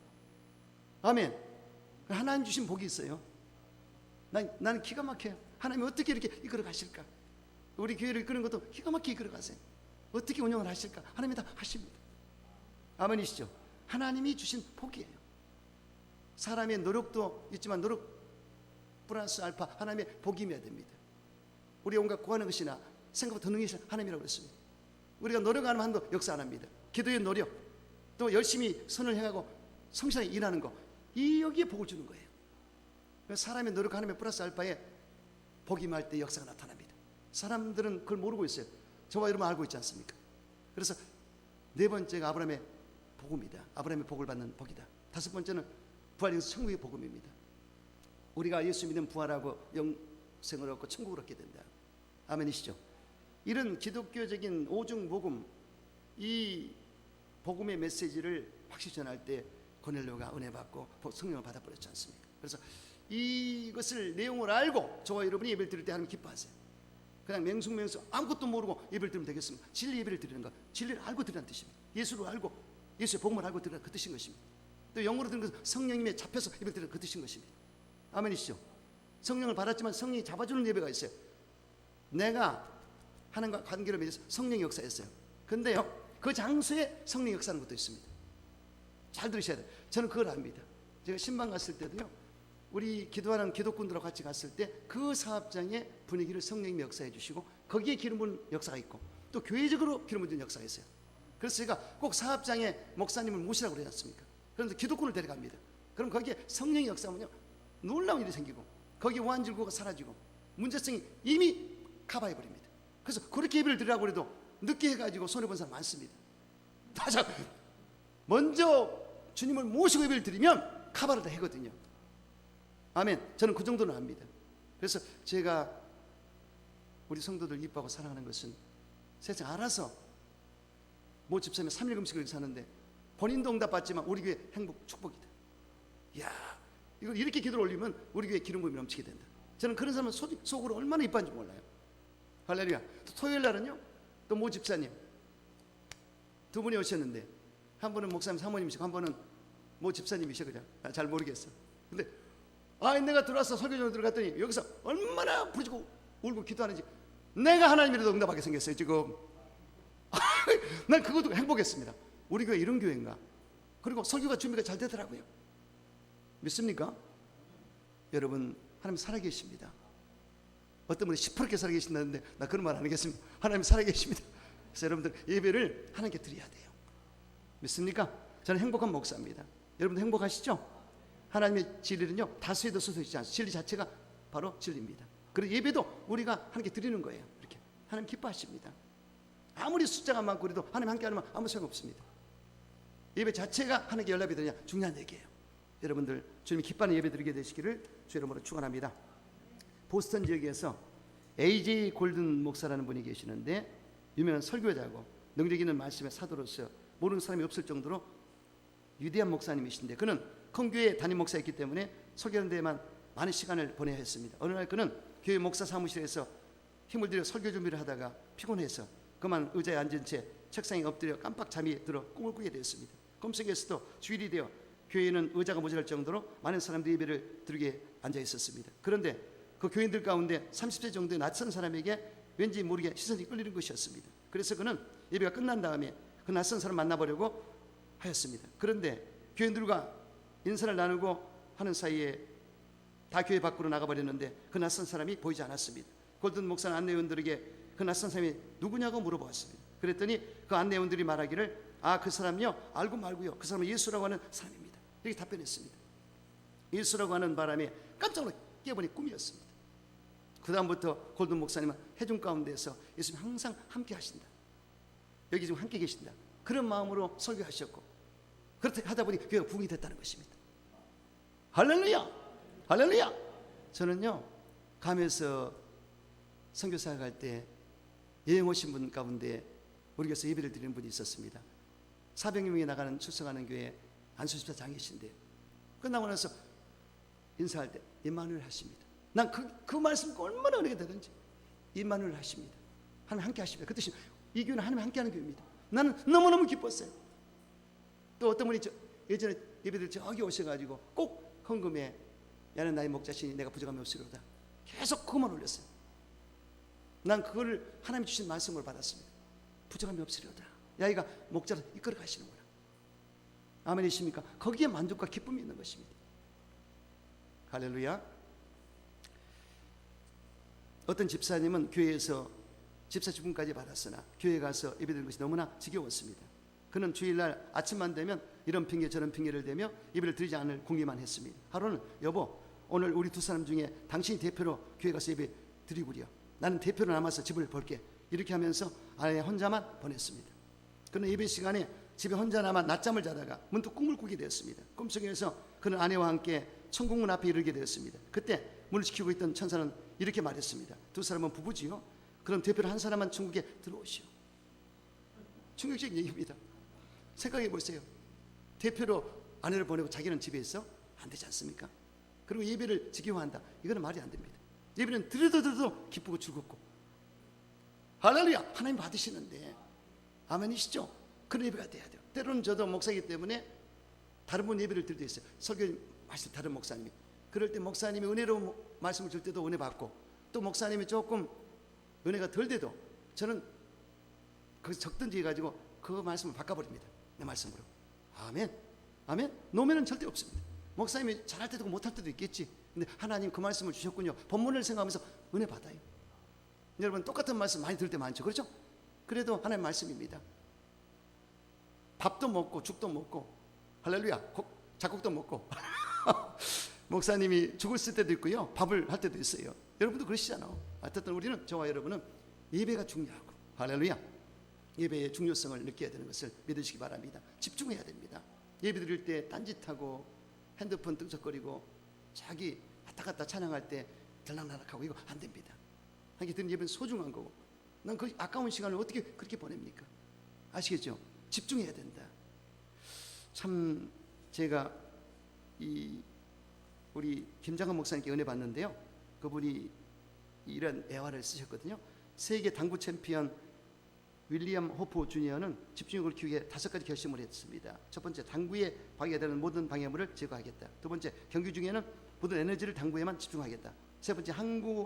아멘. 하나님 주신 복이 있어요. 나는 기가 막혀요. 하나님이 어떻게 이렇게 이끌어 가실까? 우리 교회를 이끄는 것도 기가 막히게 이끌어 가세요. 어떻게 운영을 하실까? 하나님이 다 하십니다. 아멘이시죠? 하나님이 주신 복이에요. 사람의 노력도 있지만 노력 플러스 알파 하나님의 복임이어야 됩니다. 우리 온갖 구하는 것이나 생각보다 더 능히신 하나님이라고 그랬습니다. 우리가 노력하는 한도 역사 안 합니다. 기도의 노력 또 열심히 선을 행하고 성실하게 일하는 거 이 여기에 복을 주는 거예요. 사람의 노력 하나님의 플러스 알파에 복임할 때 역사가 나타납니다. 사람들은 그걸 모르고 있어요. 저와 여러분 알고 있지 않습니까? 그래서 네 번째가 아브라함의 복음이다. 아브라함의 복을 받는 복이다. 다섯 번째는 부활에서 천국의 복음입니다. 우리가 예수 믿으면 부활하고 영생을 얻고 천국을 얻게 된다. 아멘이시죠? 이런 기독교적인 오중 복음, 이 복음의 메시지를 확실히 전할 때 고넬료가 은혜 받고 성령을 받아버렸지 않습니까? 그래서 이것을 내용을 알고 저와 여러분이 예배를 드릴 때 하나님 기뻐하세요. 그냥 맹숭맹숭 아무것도 모르고 예배를 드리면 되겠습니까? 진리 예배를 드리는 것, 진리를 알고 드리는 뜻입니다. 예수를 알고 예수의 복음을 알고 드리는 그 뜻인 것입니다. 또 영으로 드리는 것은 성령님에 잡혀서 예배를 드리는 그 뜻인 것입니다. 아멘이시죠? 성령을 받았지만 성령이 잡아주는 예배가 있어요. 내가 하나님과 관계를 맺어서 성령의 역사였어요. 근데요, 그 장소에 성령의 역사하는 것도 있습니다. 잘 들으셔야 돼요. 저는 그걸 압니다. 제가 신방 갔을 때도요, 우리 기도하는 기독군들하고 같이 갔을 때 그 사업장의 분위기를 성령님이 역사해 주시고 거기에 기름 부은 역사가 있고 또 교회적으로 기름 부은 역사가 있어요. 그래서 제가 꼭 사업장에 목사님을 모시라고 그러지 않습니까? 그런데 기독군을 데려갑니다. 그럼 거기에 성령의 역사하면요, 놀라운 일이 생기고 거기 오한질고가 사라지고 문제성이 이미 커버해버립니다. 그래서 그렇게 예배를 드리라고 해도 늦게 해가지고 손해본 사람 많습니다. 맞아. 먼저 주님을 모시고 예배를 드리면 커버를 다 하거든요. 아멘. 저는 그 정도는 압니다. 그래서 제가 우리 성도들 이뻐하고 사랑하는 것은 세상 알아서 모 집사님 3일 금식을 사는데 본인도 응답받지만 우리 교회 행복 축복이다. 이야, 이걸 이렇게 기도를 올리면 우리 교회 기름 부음이 넘치게 된다. 저는 그런 사람은 속으로 얼마나 이뻐한지 몰라요. 할렐루야. 또 토요일 날은요, 또 모 집사님 두 분이 오셨는데 한 분은 목사님 사모님이시고 한 분은 모 집사님이셔. 그냥 잘 모르겠어. 근데 내가 들어와서 설교장으로 들어갔더니 여기서 얼마나 부르짖고 울고 기도하는지, 내가 하나님이라도 응답하게 생겼어요 지금. 난 그것도 행복했습니다. 우리 교회 이런 교회인가. 그리고 설교가 준비가 잘 되더라고요. 믿습니까? 여러분, 하나님 살아계십니다. 어떤 분이 시퍼렇게 살아계신다는데 나 그런 말 안 하겠습니다. 하나님 살아계십니다. 그래서 여러분들 예배를 하나님께 드려야 돼요. 믿습니까? 저는 행복한 목사입니다. 여러분도 행복하시죠? 하나님의 진리는요, 다수에도 쏟아져 있지 않습니다. 진리 자체가 바로 진리입니다. 그리고 예배도 우리가 하나님께 드리는 거예요. 이렇게 하나님 기뻐하십니다. 아무리 숫자가 많고 그래도 하나님 함께 하면 아무 소용 없습니다. 예배 자체가 하나님께 연락이 되느냐 중요한 얘기예요. 여러분들 주님이 기뻐하는 예배 드리게 되시기를 주 이름으로 축원합니다. 보스턴 지역에서 A.J. 골든 목사라는 분이 계시는데 유명한 설교자고 능력 있는 말씀의 사도로서 모르는 사람이 없을 정도로 위대한 목사님이신데, 그는 큰 교회 담임 목사였기 때문에 설교하는 데에만 많은 시간을 보내야 했습니다. 어느 날 그는 교회 목사 사무실에서 힘을 들여 설교 준비를 하다가 피곤해서 그만 의자에 앉은 채 책상에 엎드려 깜빡 잠이 들어 꿈을 꾸게 되었습니다. 꿈속에서도 주일이 되어 교회에는 의자가 모자랄 정도로 많은 사람들이 예배를 드리게 앉아 있었습니다. 그런데 그 교인들 가운데 30세 정도의 낯선 사람에게 왠지 모르게 시선이 끌리는 것이었습니다. 그래서 그는 예배가 끝난 다음에 그 낯선 사람 만나보려고 하였습니다. 그런데 교인들과 인사를 나누고 하는 사이에 다 교회 밖으로 나가버렸는데 그 낯선 사람이 보이지 않았습니다. 골든 목사는 안내원들에게 그 낯선 사람이 누구냐고 물어보았습니다. 그랬더니 그 안내원들이 말하기를 그 사람이요, 알고 말고요, 그 사람은 예수라고 하는 사람입니다. 이렇게 답변했습니다. 예수라고 하는 바람에 깜짝 깨어버린 꿈이었습니다. 그 다음부터 골든 목사님은 해중 가운데서 예수님 항상 함께 하신다, 여기 지금 함께 계신다, 그런 마음으로 설교하셨고, 그렇게 하다 보니 교회가 부흥이 됐다는 것입니다. 할렐루야, 할렐루야. 저는요, 가면서 선교사 갈 때 여행 오신 분 가운데 우리 교회에서 예배를 드리는 분이 있었습니다. 400명이 나가는 출석하는 교회 안수집사 장이신데 끝나고 나서 인사할 때 임마누엘 하십니다. 난 그 말씀 얼마나 은혜가 되든지 임마누엘 하십니다. 하나님 함께 하십니다. 그 뜻이 이 교회는 하나님 함께하는 교회입니다. 나는 너무너무 기뻤어요. 또 어떤 분이 예전에 예배들 저기 오셔가지고 꼭 헌금에 야는 나의 목자시니 내가 부족함이 없으리로다 계속 그것만 올렸어요. 난 그걸 하나님이 주신 말씀을 받았습니다. 부족함이 없으리로다. 야이가 목자로 이끌어 가시는구나. 아멘이십니까? 거기에 만족과 기쁨이 있는 것입니다. 할렐루야. 어떤 집사님은 교회에서 집사 직분까지 받았으나 교회 가서 예배드리는 것이 너무나 지겨웠습니다. 그는 주일날 아침만 되면 이런 핑계 저런 핑계를 대며 예배를 드리지 않을 궁리만 했습니다. 하루는 여보, 오늘 우리 두 사람 중에 당신이 대표로 교회 가서 예배 드리구려. 나는 대표로 남아서 집을 볼게. 이렇게 하면서 아예 혼자만 보냈습니다. 그는 예배 시간에 집에 혼자 남아 낮잠을 자다가 문득 꿈을 꾸게 되었습니다. 꿈속에서 그는 아내와 함께 천국문 앞에 이르게 되었습니다. 그때 문을 지키고 있던 천사는 이렇게 말했습니다. 두 사람은 부부지요. 그럼 대표로 한 사람만 천국에 들어오시오. 충격적인 얘기입니다. 생각해 보세요. 대표로 아내를 보내고 자기는 집에 있어? 안 되지 않습니까? 그리고 예배를 지키고 한다. 이거는 말이 안 됩니다. 예배는 들어도 기쁘고 즐겁고, 할렐루야, 하나님 받으시는데, 아멘이시죠? 그런 예배가 돼야 돼요. 때로는 저도 목사이기 때문에 다른 분 예배를 드릴 때 있어요. 설교 하실 다른 목사님이, 그럴 때 목사님이 은혜로운 말씀을 줄 때도 은혜 받고, 또 목사님이 조금 은혜가 덜 돼도 저는 거기서 적든지 해가지고 그 말씀을 바꿔버립니다. 내 말씀으로. 아멘. 아멘. 노면은 절대 없습니다. 목사님이 잘할 때도 있고 못할 때도 있겠지. 근데 하나님 그 말씀을 주셨군요. 본문을 생각하면서 은혜 받아요. 여러분 똑같은 말씀 많이 들을 때 많죠. 그렇죠? 그래도 하나님 말씀입니다. 밥도 먹고 죽도 먹고, 할렐루야, 작곡도 먹고 목사님이 죽을 때도 있고요, 밥을 할 때도 있어요. 여러분도 그러시잖아요. 어쨌든 우리는, 저와 여러분은 예배가 중요하고, 할렐루야, 예배의 중요성을 느껴야 되는 것을 믿으시기 바랍니다. 집중해야 됩니다. 예배 드릴 때 딴짓하고 핸드폰 뚱적거리고 자기 왔다 갔다 찬양할 때 들락날락하고 이거 안 됩니다. 하게 드는 예배는 소중한 거고, 난 그 아까운 시간을 어떻게 그렇게 보냅니까? 아시겠죠? 집중해야 된다. 참 제가 우리 김장한 목사님께 은혜 받는데요, 그분이 이런 애화를 쓰셨거든요. 세계 당구 챔피언 윌리엄 호프 주니어는 집중력을 키우기 위해 5가지 결심을 했습니다. 첫 번째, 당구에 방해되는 모든 방해물을 제거하겠다. 두 번째, 경기 중에는 모든 에너지를 당구에만 집중하겠다. 세 번째, 항구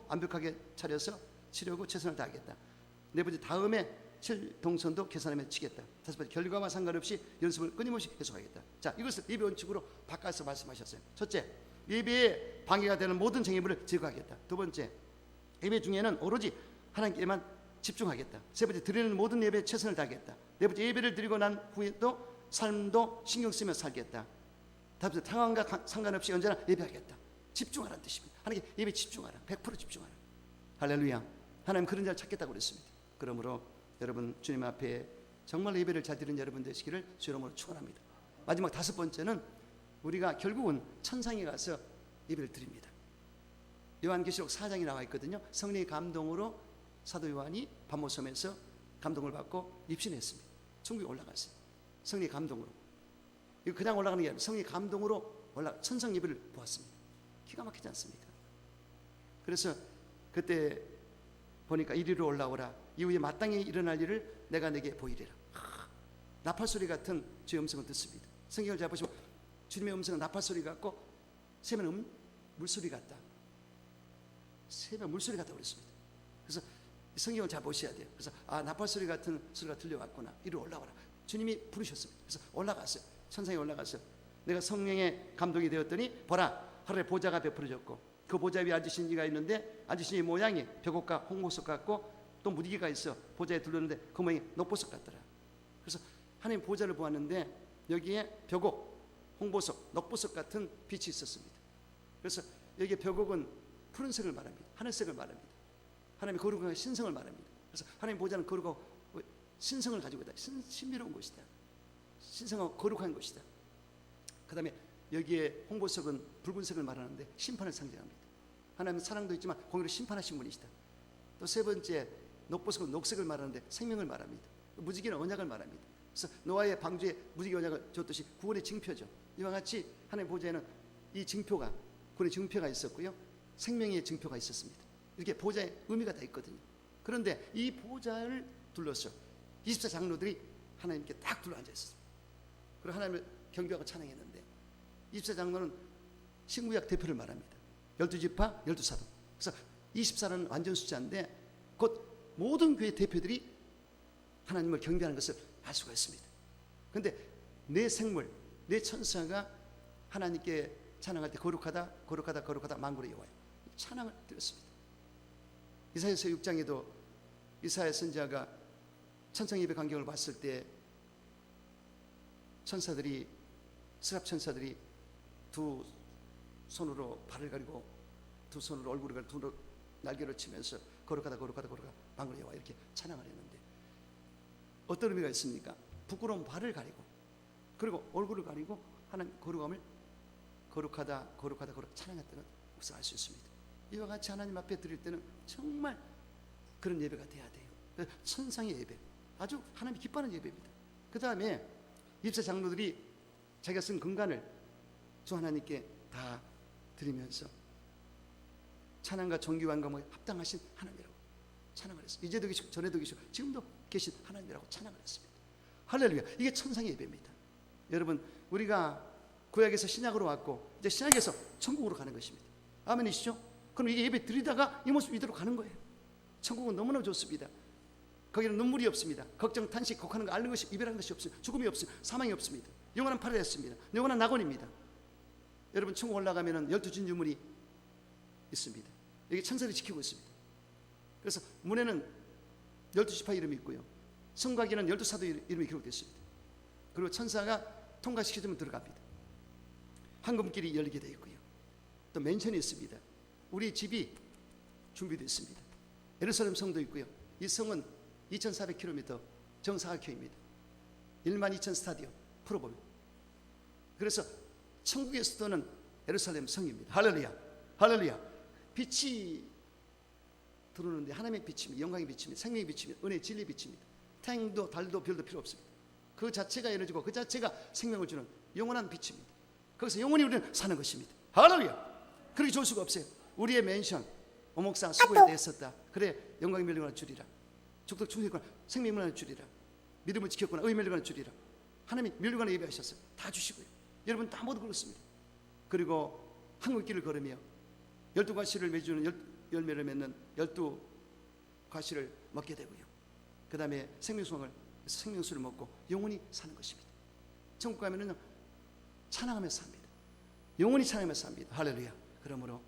완벽하게 차려서 치려고 최선을 다하겠다. 네 번째, 다음에 칠 동선도 계산하며 치겠다. 다섯 번째, 결과와 상관없이 연습을 끊임없이 계속하겠다. 자, 이것을 예배 원칙으로 바꿔서 말씀하셨어요. 첫째, 예배에 방해가 되는 모든 장애물을 제거하겠다. 두 번째, 예배 중에는 오로지 하나님께만 집중하겠다. 세 번째, 드리는 모든 예배에 최선을 다하겠다. 네 번째, 예배를 드리고 난 후에도 삶도 신경 쓰며 살겠다. 다섯 번째, 상황과 상관없이 언제나 예배하겠다. 집중하라는 뜻입니다. 하나님께 예배 집중하라. 100% 집중하라. 할렐루야. 하나님 그런 자를 찾겠다고 그랬습니다. 그러므로 여러분, 주님 앞에 정말 예배를 잘 드리는 여러분 되시기를 주 이름으로 축원합니다. 마지막 5번째는 우리가 결국은 천상에 가서 예배를 드립니다. 요한계시록 4장에 나와 있거든요. 성령의 감동으로 사도 요한이 밤모섬에서 감동을 받고 입신했습니다. 천국에 올라갔어요. 성령의 감동으로. 이거 그냥 올라가는 게 아니라 성령의 감동으로 천상 예배를 보았습니다. 기가 막히지 않습니까? 그래서 그때 보니까 이리로 올라오라. 이후에 마땅히 일어날 일을 내가 내게 보이리라. 나팔소리 같은 주의 음성을 듣습니다. 성경을 잘 보시면 주님의 음성은 나팔소리 같고 새면 물소리 같다. 새면 물소리 같다고 그랬습니다. 그래서 성경을 잘 보셔야 돼요. 그래서 나팔소리 같은 소리가 들려왔구나. 이리로 올라와라. 주님이 부르셨습니다. 그래서 올라갔어요. 천상에 올라갔어요. 내가 성령의 감동이 되었더니 보라, 하늘에 보좌가 베풀어졌고 그 보좌 위에 앉으신 이가 있는데 앉으신 이 모양이 벽옥과 홍보석 같고 또 무디개가 있어 보좌에 둘렀는데 그 모양이 녹보석 같더라. 그래서 하나님 보좌를 보았는데 여기에 벽옥, 홍보석, 녹보석 같은 빛이 있었습니다. 그래서 여기에 벽옥은 푸른색을 말합니다. 하늘색을 말합니다. 하나님의 거룩한 신성을 말합니다. 그래서 하나님 보좌는 거룩하고 신성을 가지고 있다. 신비로운 것이다. 신성하고 거룩한 것이다. 그 다음에 여기에 홍보석은 붉은색을 말하는데 심판을 상징합니다. 하나님은 사랑도 있지만 공의로 심판하신 분이시다. 또 세 번째, 녹보석은 녹색을 말하는데 생명을 말합니다. 무지개는 언약을 말합니다. 그래서 노아의 방주에 무지개 언약을 줬듯이 구원의 징표죠. 이와 같이 하나님 보좌에는 이 징표가, 구원의 징표가 있었고요, 생명의 징표가 있었습니다. 이렇게 보좌에 의미가 다 있거든요. 그런데 이 보좌를 둘러서 24장로들이 하나님께 딱 둘러앉아 있었습니다. 그리고 하나님을 경배하고 찬양했는데 24장로는 신구약 대표를 말합니다. 12지파 12사도. 그래서 24는 완전 숫자인데 곧 모든 교회 대표들이 하나님을 경배하는 것을 알 수가 있습니다. 그런데 내 생물, 내 천사가 하나님께 찬양할 때 거룩하다, 거룩하다, 거룩하다 만군의 여호와여 찬양을 드렸습니다. 이사야서 6장에도 이사야 선지자가 천상 예배 광경을 봤을 때 천사들이, 스랍 천사들이 두 손으로 발을 가리고 두 손으로 얼굴을 가리고 두 날개를 치면서 거룩하다 거룩하다 거룩하다 방으로 여호와 이렇게 찬양을 했는데 어떤 의미가 있습니까? 부끄러운 발을 가리고 그리고 얼굴을 가리고 하나님 거룩함을 거룩하다 거룩하다 거룩 찬양했다는 것을 알 수 있습니다. 이와 같이 하나님 앞에 드릴 때는 정말 그런 예배가 돼야 돼요. 천상의 예배, 아주 하나님이 기뻐하는 예배입니다. 그 다음에 입사 장로들이 자기가 쓴 근간을 주 하나님께 다 드리면서 찬양과 존귀와 감사에 합당하신 하나님이라고 찬양을 했습니다. 이제도 계시고 전에도 계시고 지금도 계신 하나님이라고 찬양을 했습니다. 할렐루야. 이게 천상의 예배입니다. 여러분, 우리가 구약에서 신약으로 왔고 이제 신약에서 천국으로 가는 것입니다. 아멘이시죠? 그럼 이게 예배 드리다가 이 모습 이대로 가는 거예요. 천국은 너무나 좋습니다. 거기는 눈물이 없습니다. 걱정, 탄식, 곡하는 거 앓는 것이 이별하는 것이 없습니다. 죽음이 없습니다. 사망이 없습니다. 영원한 파라다이스입니다. 영원한 낙원입니다. 여러분, 천국 올라가면은 12 진주물이 있습니다. 여기 천사들이 지키고 있습니다. 그래서 문에는 12지파 이름이 있고요. 성곽에는 12사도 이름이 기록되어 있습니다. 그리고 천사가 통과시켜주면 들어갑니다. 황금길이 열리게 되어 있고요. 또 맨션이 있습니다. 우리 집이 준비되어 있습니다. 예루살렘 성도 있고요. 이 성은 2400km 정사각형입니다. 12,000 스타디움 풀어보면. 그래서 천국의 수도는 예루살렘 성입니다. 할렐루야, 할렐루야. 빛이 들어오는데 하나님의 빛입니다. 영광의 빛입니다. 생명의 빛입니다. 은혜의 진리의 빛입니다. 태양도 달도 별도 필요 없습니다. 그 자체가 에너지고 그 자체가 생명을 주는 영원한 빛입니다. 거기서 영원히 우리는 사는 것입니다. 할렐루야. 그렇게 좋을 수가 없어요. 우리의 맨션 오목사 수고에 대했었다. 그래 영광의 멸류관을 주리라. 족속 충성했구나. 생명의 문화를 주리라. 믿음을 지켰구나. 의의 멸류관을 주리라. 하나님이 멸류관을 예배하셨어요. 다 주시고요. 여러분 다 모두 그렇습니다. 그리고 한국길을 걸으며 12과실을 맺주는 열매를 맺는 12과실을 먹게 되고요. 그 다음에 생명수를 먹고 영원히 사는 것입니다. 천국 가면은 찬양하면서 삽니다. 영원히 찬양하면서 삽니다. 할렐루야. 그러므로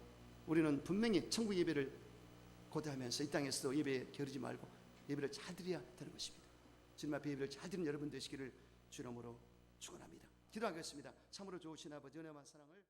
우리는 분명히 천국 예배를 고대하면서 이 땅에서도 예배에 게으르지 말고 예배를 잘 드려야 되는 것입니다. 주님 앞에 예배를 잘 드리는 여러분 되시기를 주님으로 축원합니다. 기도하겠습니다. 참으로 좋으신 아버지 은혜와 사랑을